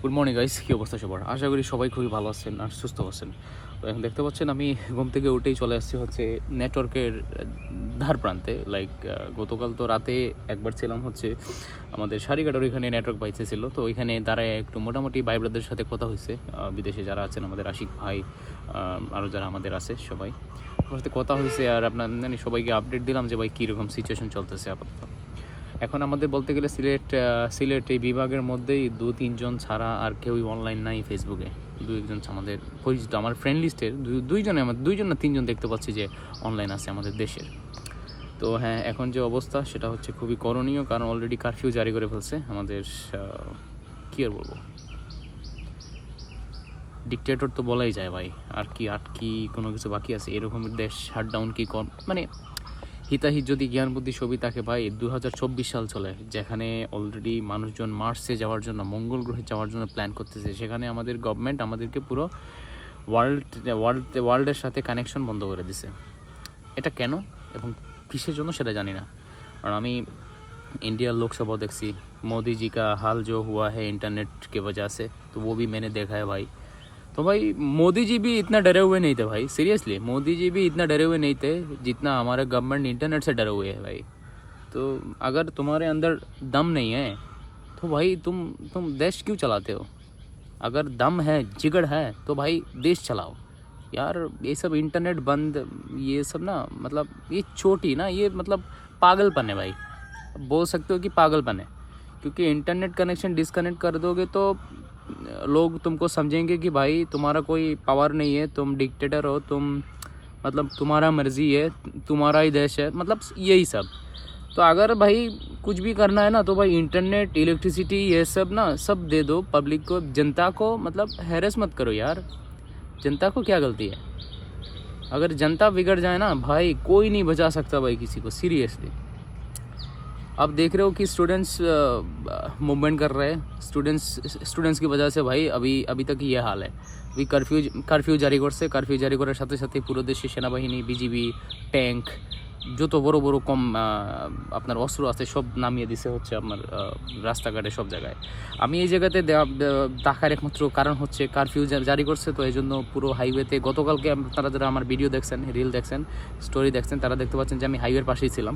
Good morning guys, কী অবস্থা সবার? আশা করি সবাই খুবই ভালো আছেন আর সুস্থ আছেন। তো এখন দেখতে পাচ্ছেন আমি ঘুম থেকে উঠেই চলে আসছি হচ্ছে নেটওয়ার্কের ধার প্রান্তে। গতকাল তো রাতে একবার ছিলাম হচ্ছে আমাদের সারিঘাটের ওইখানে নেটওয়ার্ক পাইতেছিল, তো ওইখানে দাঁড়ায় একটু মোটামুটি ভাই ব্রাদারদের সাথে কথা হয়েছে। বিদেশে যারা আছেন আমাদের আশিক ভাই, আরও যারা আমাদের আছে সবাই আমার সাথে কথা হয়েছে। আর আপনার মানে সবাইকে আপডেট দিলাম যে ভাই কীরকম সিচুয়েশন চলতেছে আপাতত। এখন আমাদের বলতে গেলে সিলেট এই বিভাগের মধ্যেই 2-3 জন ছাড়া আর কেউই অনলাইন নাই ফেসবুকে। 2-1 জন আমাদের পরিচিত, আমার ফ্রেন্ড লিস্টের দুইজন না 3 জন দেখতে পাচ্ছি যে অনলাইন আছে আমাদের দেশের। তো হ্যাঁ, এখন যে অবস্থা সেটা হচ্ছে খুবই করণীয়, কারণ অলরেডি কারফিউ জারি করে ফেলছে আমাদের। কী আর বলবো, ডিকটেটর তো বলাই যায় ভাই। আর কি কোনো কিছু বাকি আছে? এরকম দেশ শাটডাউন কি কম, মানে হিতাহিত যদি জ্ঞান বুদ্ধি ছবি থাকে ভাই। 2024 সাল চলে, যেখানে অলরেডি মানুষজন মার্সে যাওয়ার জন্য, মঙ্গল গ্রহে যাওয়ার জন্য প্ল্যান করতেছে। সেখানে আমাদের গভর্নমেন্ট আমাদেরকে পুরো ওয়ার্ল্ডের সাথে কানেকশন বন্ধ করে দিছে। এটা কেন এবং কিসের জন্য সেটা জানি না। আর আমি इंडिया लोकसभा देखी, मोदी जी का हाल जो हुआ है इंटरनेट की वजह से, तो वो भी मैंने देखा है भाई। तो भाई मोदी जी भी इतना डरे हुए नहीं थे भाई, सीरियसली मोदी जी भी इतना डरे हुए नहीं थे जितना हमारे गवर्नमेंट इंटरनेट से डरे हुए हैं भाई। तो अगर तुम्हारे अंदर दम नहीं है तो भाई तुम देश क्यों चलाते हो? अगर दम है, जिगड़ है, तो भाई देश चलाओ यार। ये सब इंटरनेट बंद, ये सब ना, मतलब ये छोटी ना, ये मतलब पागलपन है भाई, बोल सकते हो कि पागलपन है। क्योंकि इंटरनेट कनेक्शन डिस्कनेक्ट कर दोगे तो लोग तुमको समझेंगे कि भाई तुम्हारा कोई पावर नहीं है, तुम डिक्टेटर हो, तुम मतलब तुम्हारा मर्जी है, तुम्हारा ही देश है, मतलब यही सब। तो अगर भाई कुछ भी करना है ना, तो भाई इंटरनेट, इलेक्ट्रिसिटी, ये सब ना सब दे दो पब्लिक को, जनता को। मतलब हैरेस मत करो यार, जनता को क्या गलती है? अगर जनता बिगड़ जाए ना भाई, कोई नहीं बचा सकता भाई किसी को, सीरियसली। आप देख रहे हो कि स्टूडेंट्स मूवमेंट कर रहे हैं, स्टूडेंट्स की वजह से भाई अभी तक ये हाल है। अभी কারফিউ জারি করছে, কারফিউ জারি করার সাথে সাথে পুরো দেশে সেনাবাহিনী, বিজিবি, ট্যাঙ্ক, যত বড় বড় কম আপনার অস্ত্র আছে সব নামিয়ে দিছে হচ্ছে আপনার রাস্তাঘাটে সব জায়গায়। আমি এই জায়গাতে দেখার একমাত্র কারণ হচ্ছে কারফিউ জারি করছে, তো এই জন্য পুরো হাইওয়েতে গতকালকে আপনারা যারা আমার ভিডিও দেখছেন, রিল দেখছেন, স্টোরি দেখছেন, তারা দেখতে পাচ্ছেন যে আমি হাইওয়ের পাশেই ছিলাম।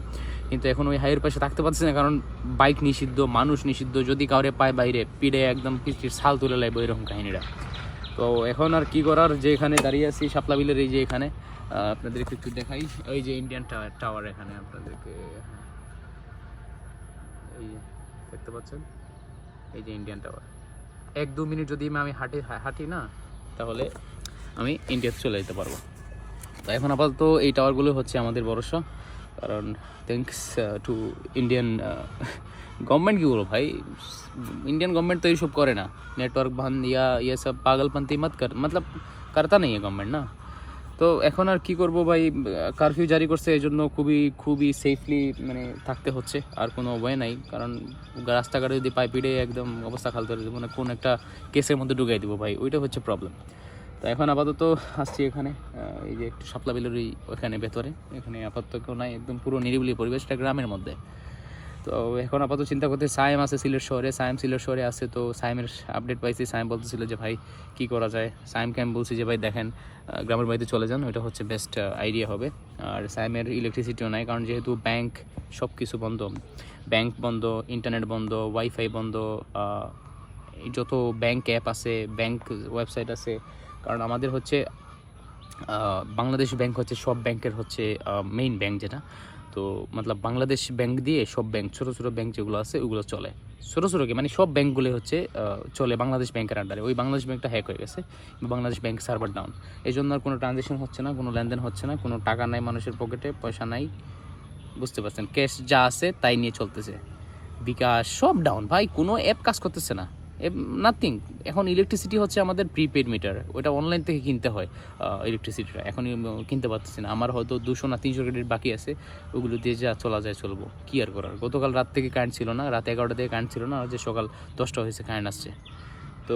কিন্তু এখন ওই হাইওয়ের পাশে থাকতে পারছি না, কারণ বাইক নিষিদ্ধ, মানুষ নিষিদ্ধ, যদি কাউরে পায় বাইরে পিড়ে একদম পিছিয়ে ছাল তুলে লাগবে, এরকম কাহিনীরা। তো এখন আর কি করার, যে এখানে দাঁড়িয়ে আছি শাপলা বিলের এই যে এখানে, আপনাদেরকে একটু দেখাই। ওই যে ইন্ডিয়ান টাওয়ার এখানে আপনাদেরকে, এই দেখতে পাচ্ছেন, এই যে ইন্ডিয়ান টাওয়ার। 1-2 মিনিট যদি আমি হাঁটি না, তাহলে আমি ইন্ডিয়াতে চলে যেতে পারবো। তো এখন আপাতত এই টাওয়ারগুলো হচ্ছে আমাদের ভরসা, কারণ থ্যাঙ্কস টু ইন্ডিয়ান गवर्नमेंट। কি বলবো ভাই, इंडियन गवर्नमेंट तो ये सब करे ना, नेटवर्क बंद या ये सब पागलपंती मत कर, मतलब करता नहीं है गवर्नमेंट ना। তো এখন আর কি করব ভাই, কারফিউ জারি করছে, এই জন্য খুবই সেফলি মানে থাকতে হচ্ছে, আর কোনো উপায় নাই। কারণ রাস্তাঘাটে যদি পাই পিড়ে একদম অবস্থা খালতে হবে, মানে কোন একটা কেসের মধ্যে ঢুকাই দিব ভাই, ওইটা হচ্ছে প্রবলেম। তো এখন আপাতত আসছি এখানে, এই যে একটু শাপলা বিলের ওইখানে ভেতরে, এখানে আপাতত কেউ নাই, একদম পুরো নিরিবিলি পরিবেশটা গ্রামের মধ্যে। তো এখন আপাতত চিন্তা করতে, সায়েম আছে সিলেট শহরে আছে। তো সায়েমের আপডেট পাইছি, সায়েম বলতেছিল যে ভাই কী করা যায়। সায়েমকে আমি বলছি যে ভাই দেখেন, গ্রামের বাড়িতে চলে যান, ওইটা হচ্ছে বেস্ট আইডিয়া হবে। আর সায়েমের ইলেকট্রিসিটিও নাই, কারণ যেহেতু ব্যাংক সব কিছু বন্ধ, ব্যাংক বন্ধ, ইন্টারনেট বন্ধ, ওয়াইফাই বন্ধ, যত ব্যাংক অ্যাপ আছে, ব্যাংক ওয়েবসাইট আছে। কারণ আমাদের হচ্ছে বাংলাদেশ ব্যাংক হচ্ছে সব ব্যাংকের হচ্ছে মেইন ব্যাংক, যেটা তো মতলব বাংলাদেশ ব্যাংক দিয়ে সব ব্যাংক, ছোটো ছোটো ব্যাংক যেগুলো আছে ওগুলো চলে। ছোটো কি মানে সব ব্যাংকগুলো হচ্ছে চলে বাংলাদেশ ব্যাংকের আন্ডারে। ওই বাংলাদেশ ব্যাংকটা হ্যাক হয়ে গেছে, বাংলাদেশ ব্যাংক সার্ভার ডাউন, এই জন্য আর কোনো ট্রানজ্যাকশন হচ্ছে না, কোনো লেনদেন হচ্ছে না, কোনো টাকা নাই মানুষের পকেটে, পয়সা নাই, বুঝতে পারছেন, ক্যাশ যা আছে তাই নিয়ে চলতেছে। বিকাশ সব ডাউন ভাই, কোনো অ্যাপ কাজ করতেছে না, নাথিং। এখন ইলেকট্রিসিটি হচ্ছে আমাদের প্রিপেড মিটার, ওটা অনলাইন থেকে কিনতে হয় ইলেকট্রিসিটিটা, এখন কিনতে পারতেছি না। আমার হয়তো 200 না 300 ক্রেডিট বাকি আছে, ওগুলো দিয়ে যা চলবো, কী আর করার। গতকাল রাত থেকে কারেন্ট ছিল না, রাত 11টা থেকে কারেন্ট ছিল না, আর যে সকাল 10টা হয়েছে কারেন্ট আসছে। তো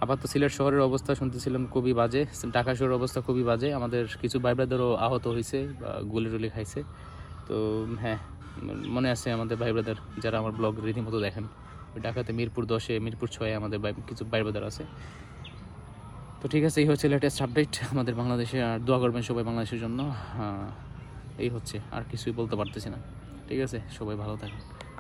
আপাতত সিলেট শহরের অবস্থা শুনতেছিলাম খুবই বাজে, ঢাকা শহরের অবস্থা খুবই বাজে। আমাদের কিছু ভাই ব্রাদারও আহত হয়েছে, গুলি খাইছে। তো হ্যাঁ, মনে আছে আমাদের ভাই ব্রাদার যারা আমার ব্লগ রীতিমতো দেখেন, ওই ঢাকাতে মিরপুর 10-এ, মিরপুর 6-এ আমাদের কিছু ভাই ব্রাদার আছে। তো ঠিক আছে, এই হচ্ছে লেটেস্ট আপডেট আমাদের বাংলাদেশে। আর দোয়া করবেন সবাই বাংলাদেশের জন্য। এই হচ্ছে, আর কিছুই বলতে পারতেছি না। ঠিক আছে, সবাই ভালো থাকেন।